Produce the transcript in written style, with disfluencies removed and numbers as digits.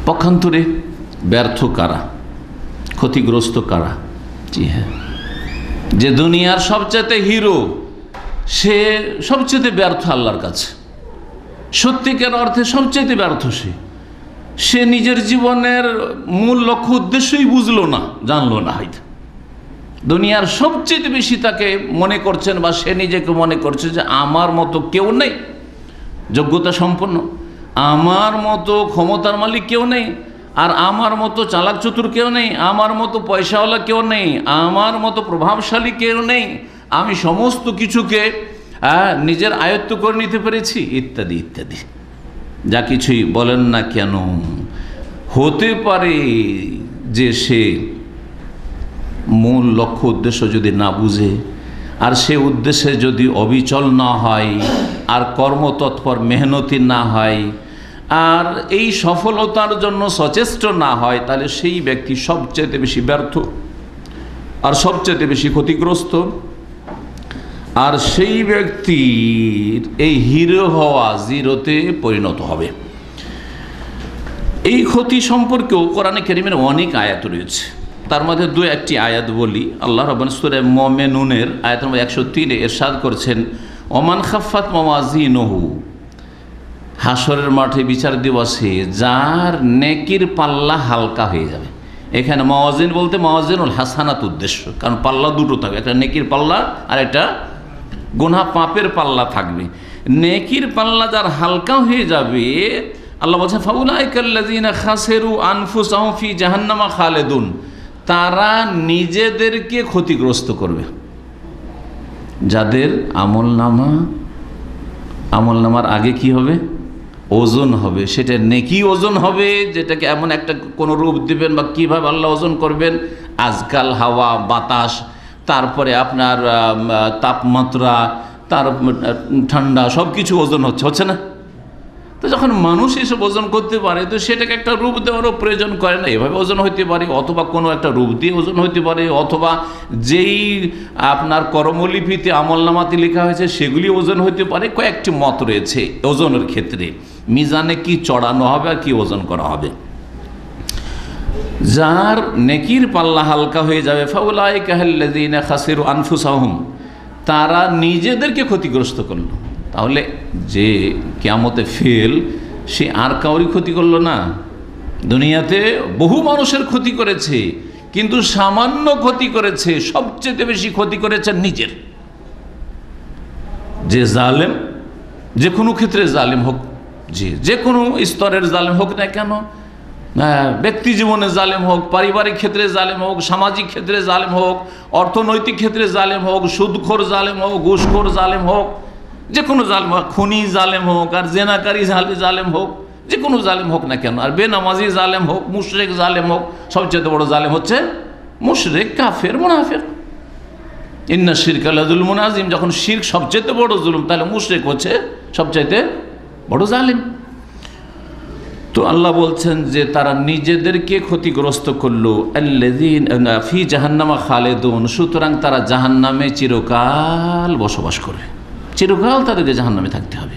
পক্ষান্তরে ব্যর্থ কারা, ক্ষতিগ্রস্ত কারা? জি হ্যাঁ, যে দুনিয়ার সবচেয়ে হিরো সে সবচেয়ে ব্যর্থ আল্লাহর কাছে, সত্যিকার অর্থে সবচেয়ে ব্যর্থ সে নিজের জীবনের মূল লক্ষ্য উদ্দেশ্যই বুঝলো না, জানলো না। হয়তো দুনিয়ার সবচেয়ে বেশি তাকে মনে করছেন বা সে নিজেকে মনে করছে যে আমার মতো কেউ নেই যোগ্যতা সম্পন্ন, আমার মতো ক্ষমতার মালিক কেউ নেই, আর আমার মতো চালাক চতুর কেউ নেই, আমার মতো পয়সাওয়ালা কেউ নেই, আমার মতো প্রভাবশালী কেউ নেই, আমি সমস্ত কিছুকে নিজের আয়ত্ত করে নিতে পেরেছি, ইত্যাদি ইত্যাদি। যা কিছুই বলেন না কেন, হতে পারে যে সে মূল লক্ষ্য উদ্দেশ্য যদি না বুঝে, আর সে উদ্দেশ্যে যদি অবিচল না হয়, আর কর্মতৎপর মেহনতি না হয়, আর এই সফলতার জন্য সচেষ্ট না হয়, তাহলে সেই ব্যক্তি সবচেয়ে বেশি ব্যর্থ আর সবচেয়ে বেশি ক্ষতিগ্রস্ত। আর সেই ব্যক্তির এই হিরো হওয়া জিরোতে পরিণত হবে। এই ক্ষতি সম্পর্কেও কোরআনে কারীমের অনেক আয়াত রয়েছে, তার মধ্যে দু একটি আয়াত বলি। আল্লাহ রাব্বুল সূরা মুমিনুনের আয়াত নম্বর 103 ইরশাদ করছেন, ওমান খাফাত মাওয়াজিনুহু, হাসরের মাঠে বিচার দিবসে যার নেকির পাল্লা হালকা হয়ে যাবে। এখানে মাওয়াজিন বলতে মাওয়াজিনুল হাসানাত উদ্দেশ্য, কারণ পাল্লা দুটো থাকবে, একটা নেকির পাল্লা আর একটা গুনাহ পাপের পাল্লা থাকবে। নেকির পাল্লা যার হালকা হয়ে যাবে, আল্লাহ বলছেন ফাউলাইকাল্লাযীনা খাসিরু আনফুসাহুম ফি জাহান্নামা খালিদুন, তারা নিজেদেরকে ক্ষতিগ্রস্ত করবে। যাদের আমলনামার আগে কি হবে? ওজন হবে, সেটা নেকি ওজন হবে, যেটাকে এমন একটা কোনো রূপ দিবেন বা কীভাবে আল্লাহ ওজন করবেন, আজকাল হাওয়া বাতাস, তারপরে আপনার তাপমাত্রা, তার ঠান্ডা, সব কিছু ওজন হচ্ছে না? তো যখন মানুষ এসব ওজন করতে পারে, তো সেটাকে একটা রূপ দেওয়ারও প্রয়োজন করে না। এভাবে ওজন হইতে পারে, অথবা কোনো একটা রূপ দিয়ে ওজন হইতে পারে, অথবা যেই আপনার কর্মলিপিতে আমলনামাতে লেখা হয়েছে সেগুলি ওজন হইতে পারে। কয়েকটি মত রয়েছে ওজনের ক্ষেত্রে, মিজানে কি চড়ানো হবে আর কি ওজন করা হবে। যার নেকির পাল্লা হালকা হয়ে যাবে, ফাউলাইকা আল্লাযীনা খাসিরু আনফুসাহুম, তারা নিজেদেরকে ক্ষতিগ্রস্ত করলো। তাহলে যে কিয়ামতে ফেল, সে আর কাউরই ক্ষতি করলো না। দুনিয়াতে বহু মানুষের ক্ষতি করেছে, কিন্তু সামান্য ক্ষতি করেছে, সবচেয়ে বেশি ক্ষতি করেছে নিজের। যে জালেম, যে কোনো ক্ষেত্রে জালেম হোক, যে কোনো স্তরের জালেম হোক না কেন, ব্যক্তি জীবনে জালেম হোক, পারিবারিক ক্ষেত্রে জালেম হোক, সামাজিক ক্ষেত্রে জালেম হোক, অর্থনৈতিক ক্ষেত্রে জালেম হোক, সুদখোর জালেম হোক, ঘুষখোর জালেম হোক, যে কোনো জালেম হোক, খুনি জালেম হোক, আর জেনাকারী জালেম হোক, যে কোনো জালেম হোক না কেন, আর বেনামাজি জালেম হোক, মুশরিক জালেম হোক, সবচেয়ে বড় জালেম হচ্ছে মুশরিক, কাফের, মুনাফিক। ইন্না শিরকা লাযুলমুন আযীম, যখন শিরক সবচেয়ে বড় জুলুম, তাহলে মুশরিক হচ্ছে সবচেয়ে বড় জালিম। তো আল্লাহ বলছেন যে তারা নিজেদেরকে ক্ষতিগ্রস্ত করলো, আল্লাযীনা ফি জাহান্নামা খালিদুন, সুতরাং তারা জাহান্নামে চিরকাল বসবাস করবে, চিরকাল তাদেরকে জাহান্নামে থাকতে হবে।